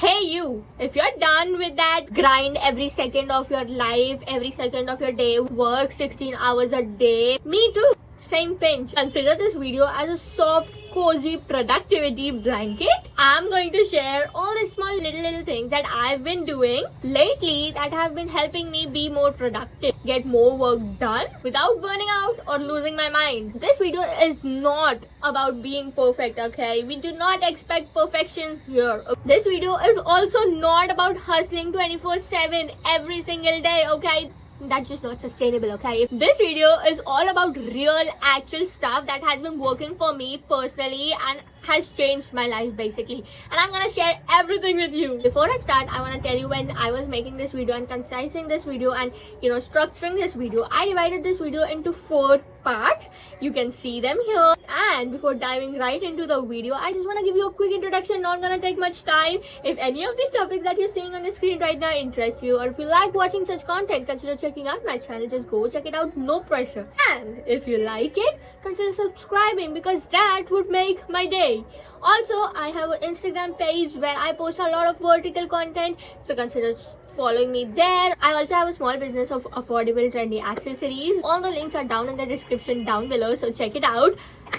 Hey you, if you're done with that grind every second of your life, every second of your day, work 16 hours a day, me too, same pinch. Consider this video as a soft, cozy productivity blanket. I'm going to share all the small little things that I've been doing lately that have been helping me be more productive, get more work done without burning out or losing my mind. This video is not about being perfect, okay? We do not expect perfection here. This video is also not about hustling 24/7 every single day, okay? That's just not sustainable, okay? This video is all about real, actual stuff that has been working for me personally and has changed my life basically. And I'm gonna share everything with you. Before I start, I wanna tell you when I was making this video and concising this video and structuring this video, I divided this video into 4 parts. You can see them here. And before diving right into the video, I just want to give you a quick introduction, not gonna take much time. If any of these topics that you're seeing on the screen right now interest you, or if you like watching such content, consider checking out my channel. Just go check it out, no pressure. And if you like it, consider subscribing because that would make my day. Also, I have an Instagram page where I post a lot of vertical content, so consider following me there. I also have a small business of affordable trendy accessories. All the links are down in the description down below, so check it out.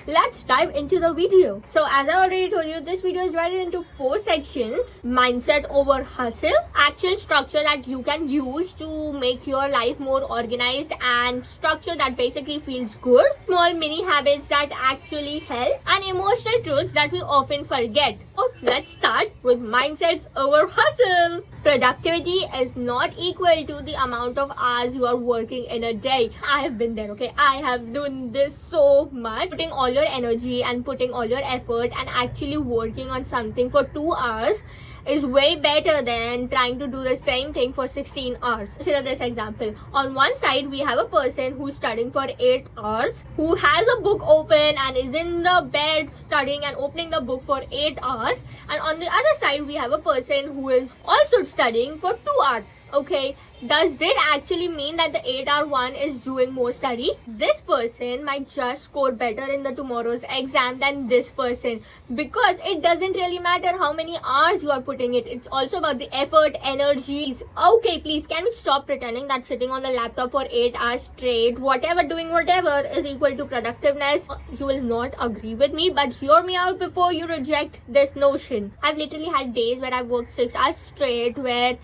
Let's dive into the video. So as I already told you, this video is divided into 4 sections. Mindset over hustle, actual structure that you can use to make your life more organized and structure that basically feels good, small mini habits that actually help, and emotional truths that we often forget. So let's start with mindsets over hustle. Productivity is not equal to the amount of hours you are working in a day. I have been there, okay? I have done this so much. Putting all your energy and putting all your effort and actually working on something for 2 hours is way better than trying to do the same thing for 16 hours. Consider this example. On one side, we have a person who's studying for 8 hours, who has a book open and is in the bed studying and opening the book for 8 hours. And on the other side, we have a person who is also studying for 2 hours, okay? Does this actually mean that the 8-hour one is doing more study? This person might just score better in the tomorrow's exam than this person, because it doesn't really matter how many hours you are putting it. It's also about the effort, energies. Okay, please, can we stop pretending that sitting on the laptop for 8 hours straight, doing whatever is equal to productiveness? You will not agree with me, but hear me out before you reject this notion. I've literally had days where I've worked 6 hours straight, where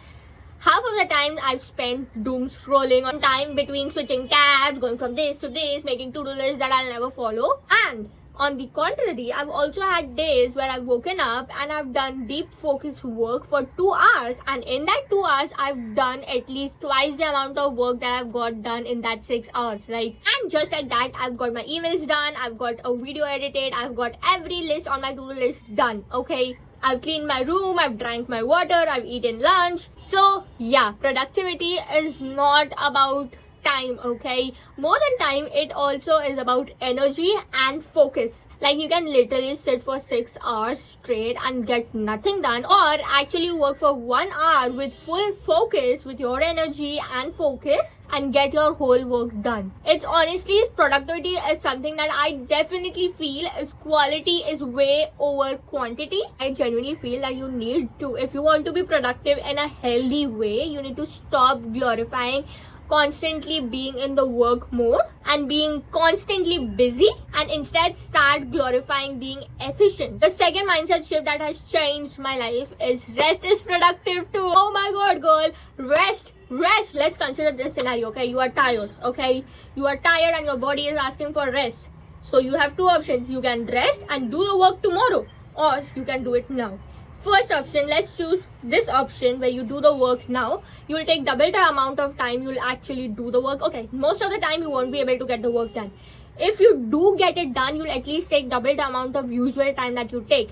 half of the time I've spent doom scrolling on time between switching tabs, going from this to this, making to-do lists that I'll never follow. And on the contrary, I've also had days where I've woken up and I've done deep focus work for 2 hours, and in that 2 hours I've done at least twice the amount of work that I've got done in that 6 hours, right? And just like that, I've got my emails done, I've got a video edited, I've got every list on my to-do list done, okay? I've cleaned my room, I've drank my water, I've eaten lunch. So yeah, productivity is not about time, okay? More than time, it also is about energy and focus. Like, you can literally sit for 6 hours straight and get nothing done, or actually work for 1 hour with full focus with your energy and focus and get your whole work done. It's honestly, productivity is something that I definitely feel is quality is way over quantity. I genuinely feel that you need to, if you want to be productive in a healthy way, you need to stop glorifying constantly being in the work mode and being constantly busy, and instead start glorifying being efficient. The second mindset shift that has changed my life is rest is productive too. Oh my god, girl, rest. Let's consider this scenario, okay? You are tired, okay? You are tired and your body is asking for rest. So you have 2 options. You can rest and do the work tomorrow, or you can do it now. First option, let's choose this option where you do the work now. You will take double the amount of time you'll actually do the work. Okay, most of the time you won't be able to get the work done. If you do get it done, you'll at least take double the amount of usual time that you take.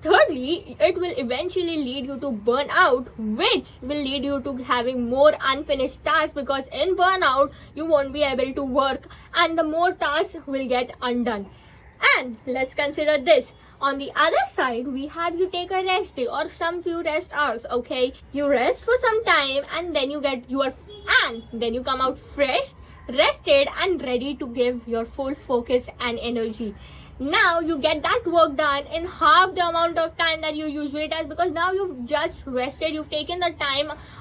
Thirdly, it will eventually lead you to burnout, which will lead you to having more unfinished tasks, because in burnout, you won't be able to work and the more tasks will get undone. And let's consider this. On the other side, we have you take a rest day or some few rest hours, okay? You rest for some time and then you come out fresh, rested and ready to give your full focus and energy. Now you get that work done in half the amount of time that you usually take, because now you've just rested, you've taken the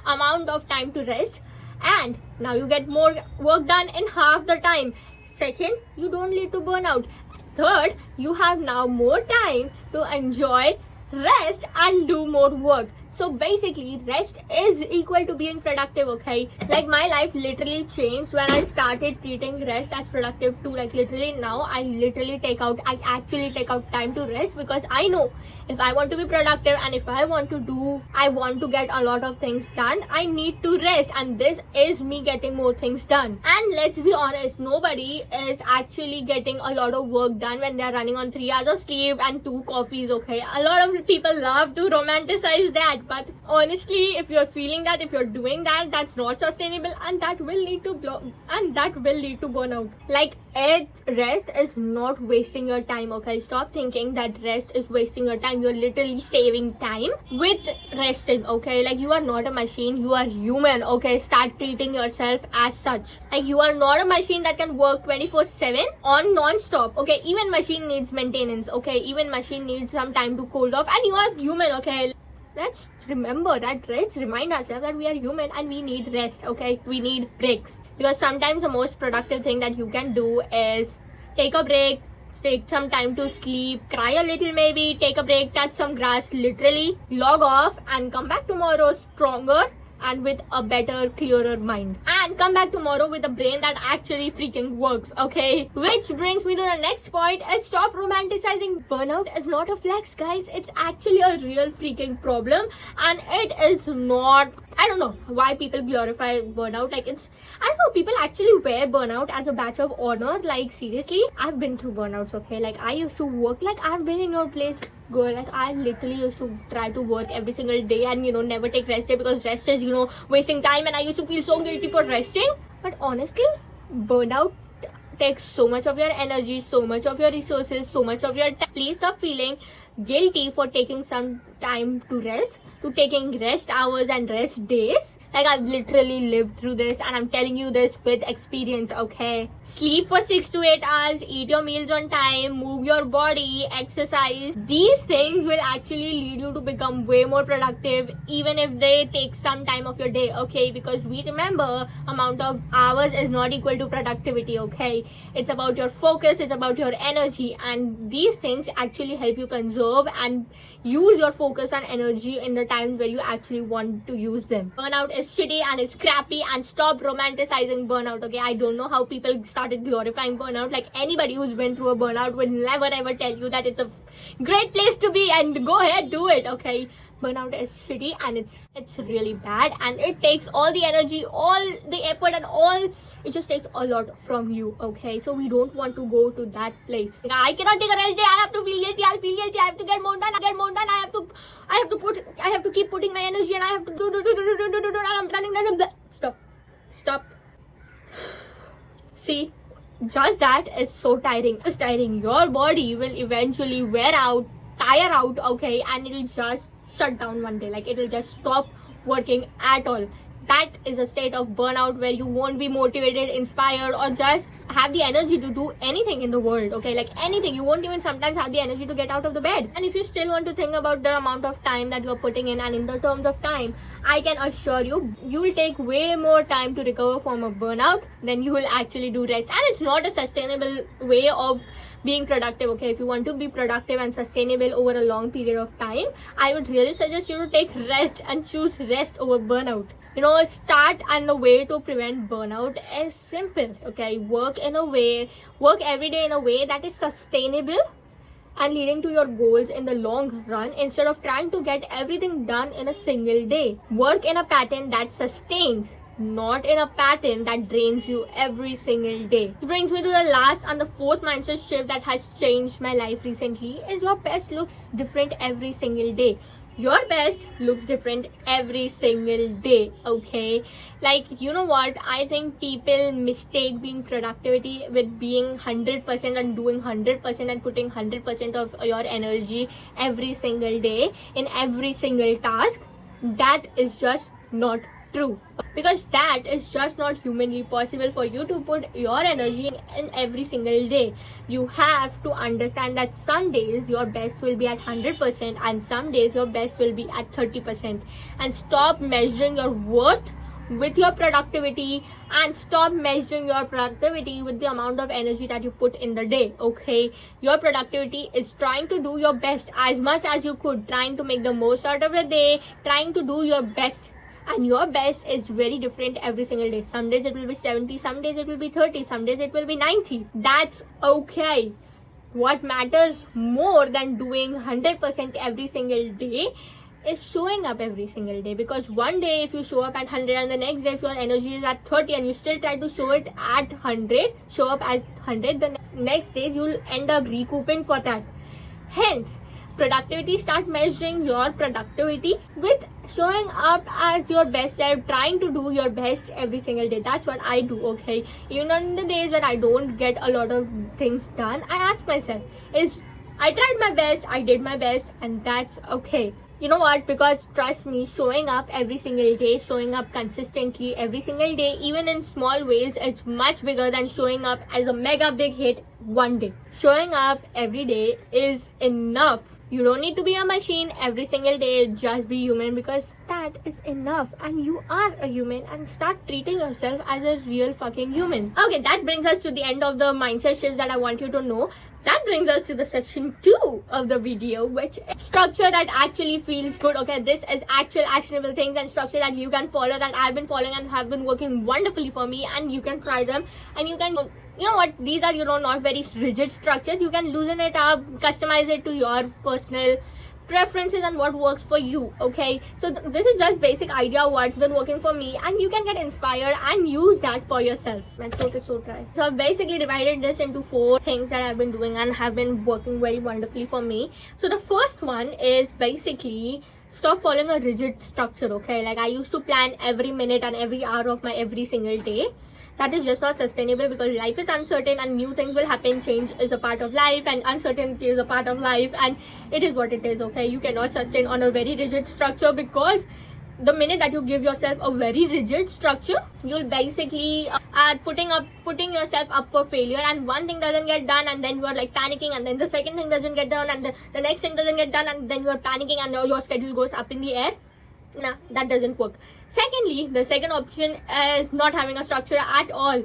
amount of time to rest, and now you get more work done in half the time. Second, you don't lead to burnout. Third, you have now more time to enjoy, rest, and do more work. So basically, rest is equal to being productive, okay? Like, my life literally changed when I started treating rest as productive too. Like, literally now, I actually take out time to rest, because I know if I want to be productive and if I want to get a lot of things done, I need to rest, and this is me getting more things done. And let's be honest, nobody is actually getting a lot of work done when they're running on 3 hours of sleep and 2 coffees, okay? A lot of people love to romanticize that, but honestly, if you're feeling that, if you're doing that, that's not sustainable, and that will lead to burnout. Like, rest is not wasting your time, okay? Stop thinking that rest is wasting your time. You're literally saving time with resting, okay? Like, you are not a machine, you are human, okay? Start treating yourself as such. Like, you are not a machine that can work 24/7 on non-stop, okay? Even machine needs maintenance, okay? Even machine needs some time to cool off, and you are human, okay? Let's remember that. Let's remind ourselves that we are human and we need rest, okay? We need breaks. Because sometimes the most productive thing that you can do is take a break, take some time to sleep, cry a little maybe, take a break, touch some grass, literally log off, and come back tomorrow stronger and with a better, clearer mind. And come back tomorrow with a brain that actually freaking works, okay? Which brings me to the next point, is stop romanticizing. Burnout is not a flex, guys. It's actually a real freaking problem, and it is not... I don't know why people glorify burnout. Like, I don't know, people actually wear burnout as a badge of honor. Like, seriously, I've been through burnouts, okay? Like, I used to work, like, I've been in your place, girl. Like, I literally used to try to work every single day and, never take rest day, because rest is, wasting time, and I used to feel so guilty for resting. But honestly, burnout takes so much of your energy, so much of your resources, so much of your time. Please stop feeling guilty for taking some time to rest, to taking rest hours and rest days. Like, I've literally lived through this, and I'm telling you this with experience, okay? Sleep for 6 to 8 hours, eat your meals on time, move your body, exercise. These things will actually lead you to become way more productive, even if they take some time of your day, okay? Because we remember, amount of hours is not equal to productivity, okay? It's about your focus, it's about your energy, and these things actually help you conserve and use your focus and energy in the times where you actually want to use them. Burnout is shitty and it's crappy, and stop romanticizing burnout, okay? I don't know how people started glorifying burnout. Like, anybody who's been through a burnout will never ever tell you that it's a great place to be, and go ahead, do it, okay? Burnout is shitty, and it's really bad, and it takes all the energy, all the effort, and it just takes a lot from you, okay? So we don't want to go to that place. I cannot take a rest day, I have to feel guilty, I have to get more done, I have to keep putting my energy, and I have to do, and I'm running. Stop. See, just that is so tiring. It's tiring. Your body will eventually tire out, okay? And it'll just shut down one day. Like, it'll just stop working at all. That is a state of burnout where you won't be motivated, inspired, or just have the energy to do anything in the world, okay? Like, anything. You won't even sometimes have the energy to get out of the bed. And if you still want to think about the amount of time that you're putting in, and in the terms of time, I can assure you, you'll take way more time to recover from a burnout than you will actually do rest. And it's not a sustainable way of being productive, okay? If you want to be productive and sustainable over a long period of time, I would really suggest you to take rest and choose rest over burnout. And the way to prevent burnout is simple, okay? Work every day in a way that is sustainable and leading to your goals in the long run, instead of trying to get everything done in a single day. Work in a pattern that sustains, not in a pattern that drains you every single day. This brings me to the last and the fourth mindset shift that has changed my life recently, is your best looks different every single day. Your best looks different every single day, okay? Like, you know what? I think people mistake being productivity with being 100% and doing 100% and putting 100% of your energy every single day in every single task. That is just not true. because that is just not humanly possible for you to put your energy in every single day. You have to understand that some days your best will be at 100% and some days your best will be at 30%, and stop measuring your worth with your productivity, and stop measuring your productivity with the amount of energy that you put in the day. Okay, your productivity is trying to do your best as much as you could, trying to make the most out of the day, trying to do your best. And your best is very different every single day. Some days it will be 70, some days it will be 30, some days it will be 90. That's okay. What matters more than doing 100% every single day is showing up every single day. Because one day if you show up at 100 and the next day if your energy is at 30 and you still try to show it at 100, show up as 100, the next day you'll end up recouping for that. Hence, productivity, start measuring your productivity with showing up as your best self, trying to do your best every single day. That's what I do. Okay, even on the days when I don't get a lot of things done, I ask myself, is I tried my best, I did my best, and that's okay. You know what? Because trust me, showing up every single day, showing up consistently every single day, even in small ways, it's much bigger than showing up as a mega big hit one day. Showing up every day is enough. You don't need to be a machine every single day, just be human, because that is enough. And you are a human, and start treating yourself as a real fucking human. Okay, that brings us to the end of the mindset shifts that I want you to know. That brings us to the section 2 of the video, which is structure that actually feels good. Okay, this is actual actionable things and structure that you can follow, that I've been following and have been working wonderfully for me, and you can try them. And you can, you know what, these are, not very rigid structures. You can loosen it up, customize it to your personal preferences and what works for you. Okay, so this is just basic idea of what's been working for me, and you can get inspired and use that for yourself. My throat is so dry. So I've basically divided this into 4 things that I've been doing and have been working very wonderfully for me. So the first one is basically stop following a rigid structure. Okay, like I used to plan every minute and every hour of my every single day. That is just not sustainable, because life is uncertain and new things will happen. Change is a part of life and uncertainty is a part of life, and it is what it is. Okay, you cannot sustain on a very rigid structure, because the minute that you give yourself a very rigid structure, you'll basically are putting yourself up for failure, and one thing doesn't get done and then you are like panicking, and then the second thing doesn't get done and the next thing doesn't get done, and then you are panicking and your schedule goes up in the air. Nah, that doesn't work. Secondly, the second option is not having a structure at all.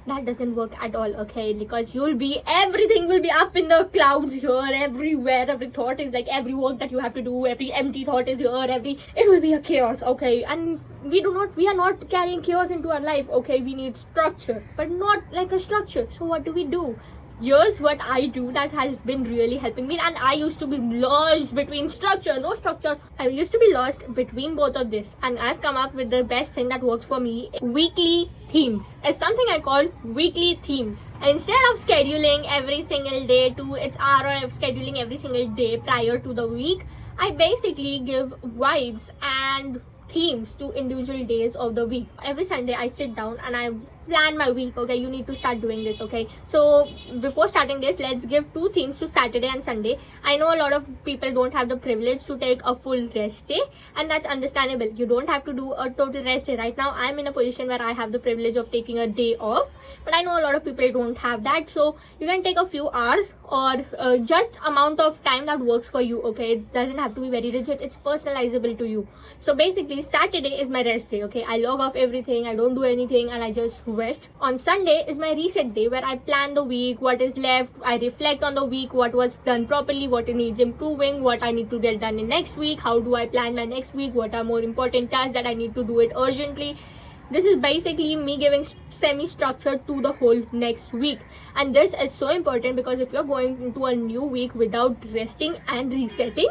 That doesn't work at all. Okay, because everything will be up in the clouds here, everywhere. Every thought is like, every work that you have to do, every empty thought is here, it will be a chaos. Okay, and we are not carrying chaos into our life. Okay, we need structure, but not like a structure. So what do? Here's what I do that has been really helping me. And I used to be lost between no structure. I used to be lost between both of this, and I've come up with the best thing that works for me: weekly themes. It's something I call weekly themes. Instead of scheduling every single day to its hour, or scheduling every single day prior to the week, I basically give vibes and themes to individual days of the week. Every Sunday I sit down and I plan my week. Okay, you need to start doing this. Okay, so before starting this, let's give 2 themes to Saturday and Sunday. I know a lot of people don't have the privilege to take a full rest day, and that's understandable. You don't have to do a total rest day. Right now I'm in a position where I have the privilege of taking a day off, but I know a lot of people don't have that. So you can take a few hours, or just amount of time that works for you. Okay, it doesn't have to be very rigid. It's personalizable to you. So basically Saturday is my rest day. Okay, I log off everything, I don't do anything, and I just rest. On Sunday is my reset day, where I plan the week, what is left, I reflect on the week, what was done properly, what needs improving, what I need to get done in next week, how do I plan my next week, what are more important tasks that I need to do it urgently. This is basically me giving semi-structure to the whole next week. And this is so important, because if you're going into a new week without resting and resetting,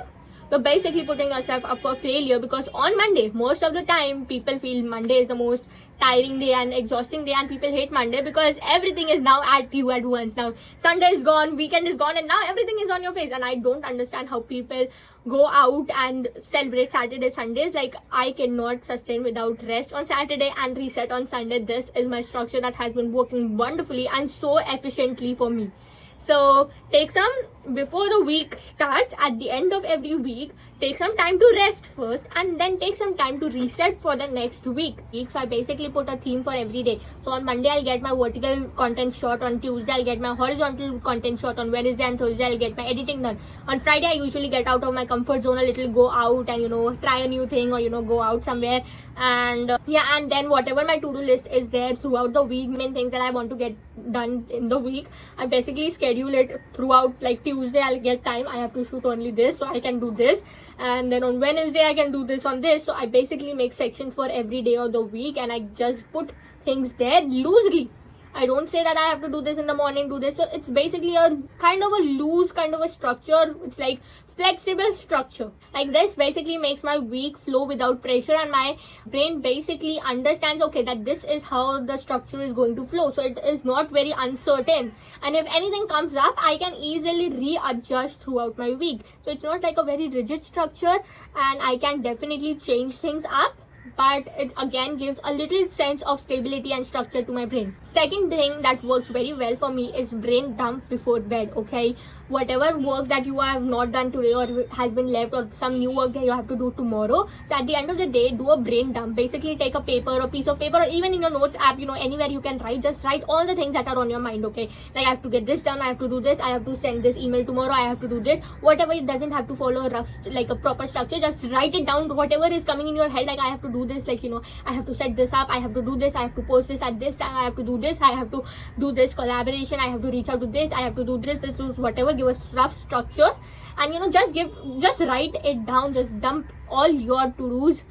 you're basically putting yourself up for failure. Because on Monday, most of the time, people feel Monday is the most tiring day and exhausting day, and people hate Monday because everything is now at you at once. Now Sunday is gone, weekend is gone, and now everything is on your face. And I don't understand how people go out and celebrate Saturday, Sundays. Like, I cannot sustain without rest on Saturday and reset on Sunday. This is my structure that has been working wonderfully and so efficiently for me. So take some before the week starts, at the end of every week, take some time to rest first and then take some time to reset for the next week. So I basically put a theme for every day. So on Monday I'll get my vertical content shot, on Tuesday I'll get my horizontal content shot, on Wednesday and Thursday I'll get my editing done. On Friday I usually get out of my comfort zone a little, go out and try a new thing, or go out somewhere. And and then whatever my to-do list is there throughout the week, main things that I want to get done in the week, I basically schedule it throughout. Like Tuesday I'll get time, I have to shoot only this, so I can do this, and then on Wednesday I can do this on this. So I basically make sections for every day of the week, and I just put things there loosely. I don't say that I have to do this in the morning, do this. So it's basically a kind of a loose kind of a structure. It's like flexible structure. Like this basically makes my week flow without pressure, and my brain basically understands, okay, that this is how the structure is going to flow. So it is not very uncertain. And if anything comes up, I can easily readjust throughout my week. So it's not like a very rigid structure, and I can definitely change things up, but it again gives a little sense of stability and structure to my brain. Second thing that works very well for me is brain dump before bed. Okay, whatever work that you have not done today or has been left, or some new work that you have to do tomorrow, so at the end of the day, do a brain dump. Basically take a paper or piece of paper, or even in your notes app, anywhere you can write, just write all the things that are on your mind. Okay, like I have to get this done, I have to do this, I have to send this email tomorrow, I have to do this, whatever. It doesn't have to follow a proper structure. Just write it down, whatever is coming in your head, like I have to do this, I have to set this up, I have to do this, I have to post this at this time, I have to do this, I have to do this collaboration, I have to reach out to this, I have to do this is whatever. Give a rough structure, and just write it down. Just dump all your to-dos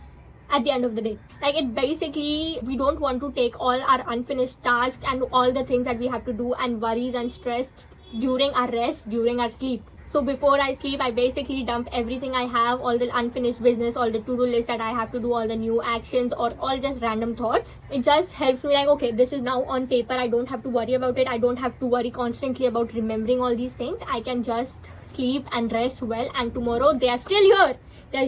at the end of the day. Like, it basically, we don't want to take all our unfinished tasks and all the things that we have to do and worries and stress during our rest, during our sleep. So before I sleep, I basically dump everything I have, all the unfinished business, all the to-do list that I have to do, all the new actions, or all just random thoughts. It just helps me, like, okay, this is now on paper. I don't have to worry about it. I don't have to worry constantly about remembering all these things. I can just sleep and rest well, and tomorrow they are still here.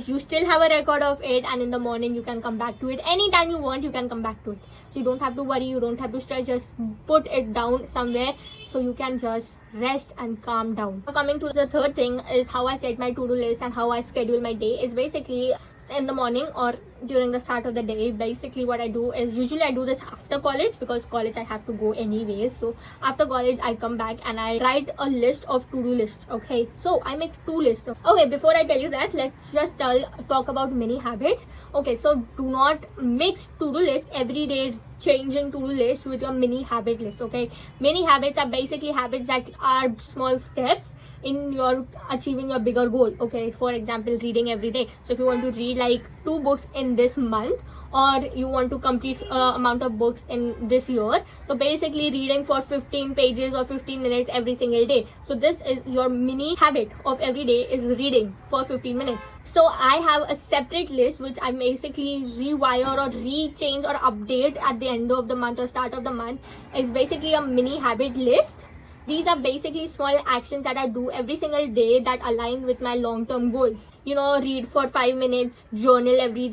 You still have a record of it, and in the morning you can come back to it. Anytime you want, you can come back to it. So you don't have to worry, you don't have to stress. Just put it down somewhere so you can just rest and calm down. Now, coming to the third thing is how I set my to-do list and how I schedule my day. Is basically in the morning or during the start of the day. Basically what I do is, usually I do this after college, because college I have to go anyways. So after college I come back and I write a list of to-do lists. Okay, so I make 2 lists. Okay, before I tell you that, let's just talk about mini habits. Okay, so do not mix to-do list every day, changing to-do list with your mini habit list. Okay, mini habits are basically habits that are small steps in your achieving your bigger goal. Okay, for example, reading every day. So if you want to read like 2 books in this month, or you want to complete amount of books in this year, so basically reading for 15 pages or 15 minutes every single day. So this is your mini habit of every day, is reading for 15 minutes. So I have a separate list which I basically rewire or rechange or update at the end of the month or start of the month. It's basically a mini habit list. These are basically small actions that I do every single day that align with my long-term goals. Read for 5 minutes, journal every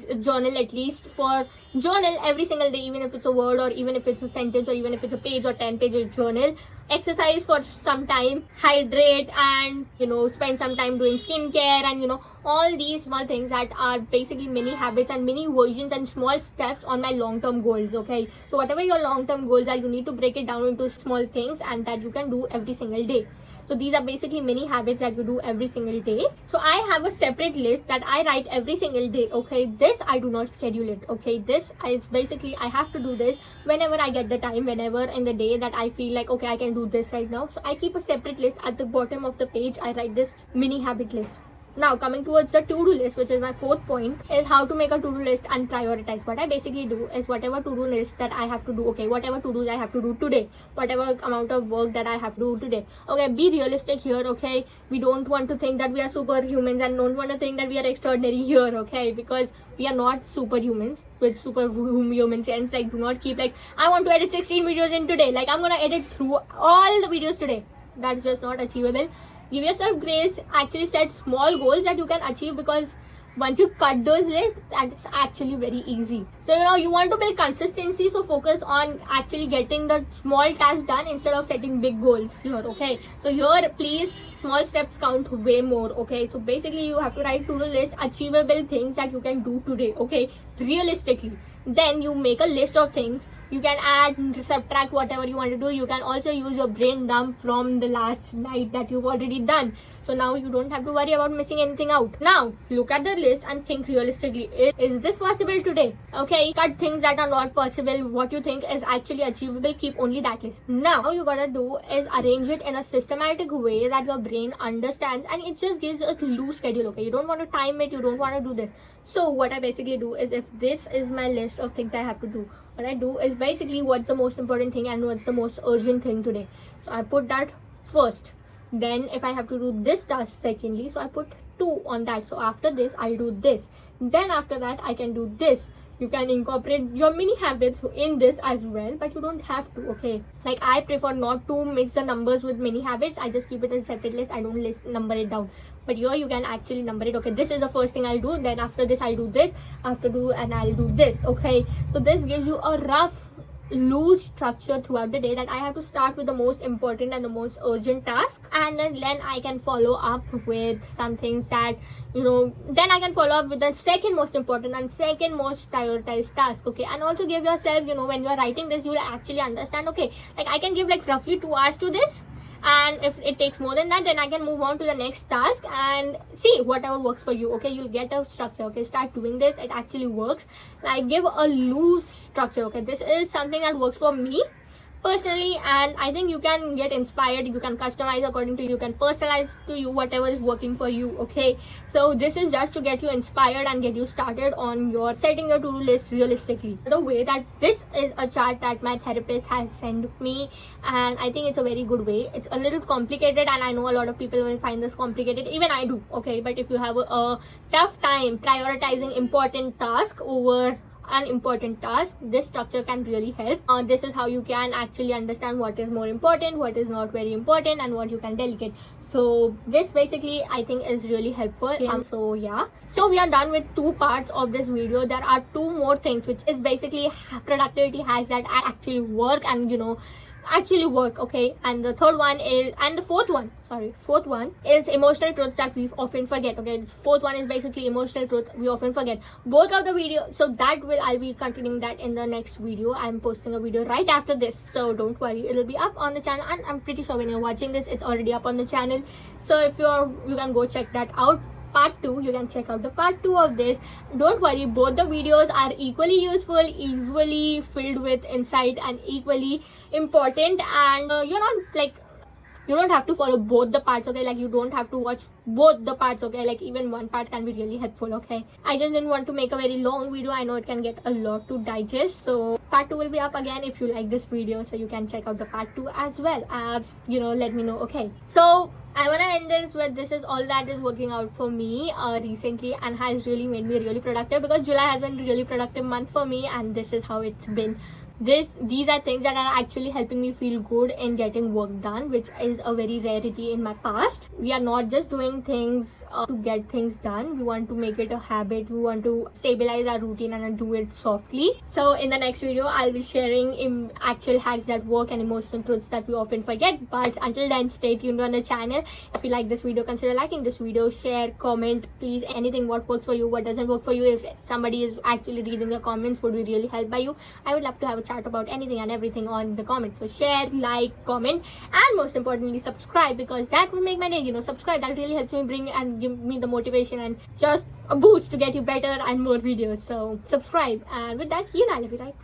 single day, even if it's a word, or even if it's a sentence, or even if it's a page or 10 pages journal. Exercise for some time, hydrate, and spend some time doing skincare, and all these small things that are basically mini habits and mini versions and small steps on my long-term goals. Okay, so whatever your long-term goals are, you need to break it down into small things and that you can do every single day. So these are basically mini habits that you do every single day. So I have a separate list that I write every single day. Okay, this I do not schedule it. Okay, this is basically, I have to do this whenever I get the time, whenever in the day that I feel like, okay, I can do this right now. So I keep a separate list. At the bottom of the page, I write this mini habit list. Now coming towards the to-do list, which is my 4th point, is how to make a to-do list and prioritize. What I basically do is, whatever to-do list that I have to do, okay, whatever to-dos I have to do today, whatever amount of work that I have to do today. Okay, be realistic here. Okay, we don't want to think that we are superhumans, and don't want to think that we are extraordinary here. Okay, because we are not superhumans with superhuman sense. Like, do not keep like, I want to edit 16 videos in today, like I'm gonna edit through all the videos today. That's just not achievable. Give yourself grace. Actually set small goals that you can achieve, because once you cut those lists, that's actually very easy. So you want to build consistency, so focus on actually getting the small tasks done instead of setting big goals here. Okay, so here please small steps count way more. Okay, so basically you have to write to-do list achievable things that you can do today. Okay, realistically, then you make a list of things. You can add, subtract, whatever you want to do. You can also use your brain dump from the last night that you've already done, so now you don't have to worry about missing anything out. Now look at the list and think realistically, is this possible today? Okay, cut things that are not possible. What you think is actually achievable, keep only that list. Now all you gotta do is arrange it in a systematic way that your brain understands, and it just gives a loose schedule. Okay, you don't want to time it, you don't want to do this. So what I basically do is, if this is my list of things I have to do, what I do is basically what's the most important thing and what's the most urgent thing today. So I put that first. Then if I have to do this task secondly, so I put 2 on that. So after this I'll do this. Then after that I can do this. You can incorporate your mini habits in this as well, but you don't have to. Okay, like I prefer not to mix the numbers with mini habits. I just keep it in a separate list. I don't number it down, but here you can actually number it. Okay, this is the first thing I'll do, then after this I'll do this, and I'll do this. Okay, so this gives you a rough loose structure throughout the day, that I have to start with the most important and the most urgent task, and then I can follow up with some things that, you know, then I can follow up with the second most important and second most prioritized task. Okay, and also give yourself, you know, when you're writing this, you will actually understand, okay, like I can give like roughly 2 hours to this, and if it takes more than that, then I can move on to the next task and see whatever works for you. Okay, you'll get a structure. Okay, start doing this, it actually works. Like give a loose structure. Okay, this is something that works for me personally, and I think you can get inspired, you can customize according to you, can personalize to you whatever is working for you. Okay, so this is just to get you inspired and get you started on your setting your to-do list realistically. The way that this is a chart that my therapist has sent me, and I think it's a very good way. It's a little complicated, and I know a lot of people will find this complicated, even I do. Okay, but if you have a tough time prioritizing important task over unimportant task, this structure can really help. This is how you can actually understand what is more important, what is not very important, and what you can delegate. So this basically I think is really helpful. So yeah, so we are done with 2 parts of this video. There are 2 more things, which is basically productivity hacks that actually work and, you know, actually work. Okay, and the third one is, and the fourth one is emotional truths that we often forget. Okay, this fourth one is basically emotional truth we often forget. Both of the videos, so that will, I'll be continuing that in the next video. I'm posting a video right after this, so don't worry, it'll be up on the channel, and I'm pretty sure when you're watching this it's already up on the channel. So if you can go check that out. Part 2, you can check out the part 2 of this. Don't worry, both the videos are equally useful, equally filled with insight, and equally important, and you're not like, you don't have to follow both the parts. Okay, like you don't have to watch both the parts. Okay, like even one part can be really helpful. Okay, I just didn't want to make a very long video. I know it can get a lot to digest, so part 2 will be up again if you like this video, so you can check out the part 2 as well, and you know, let me know. Okay, so I want to end this with, this is all that is working out for me recently, and has really made me really productive, because July has been a really productive month for me, and this is how it's been. These are things that are actually helping me feel good in getting work done, which is a very rarity in my past. We are not just doing things to get things done. We want to make it a habit. We want to stabilize our routine and do it softly. So in the next video, I'll be sharing actual hacks that work and emotional truths that we often forget. But until then, stay tuned on the channel. If you like this video, consider liking this video, share, comment, please, anything, what works for you, what doesn't work for you. If somebody is actually reading your comments, would be really helped by you. I would love to have a chat about anything and everything on the comments. So share, like, comment, and most importantly subscribe, because that will make my day. You know, subscribe, that really helps me bring and give me the motivation and just a boost to get you better and more videos. So subscribe, and with that, you know, I love you, right?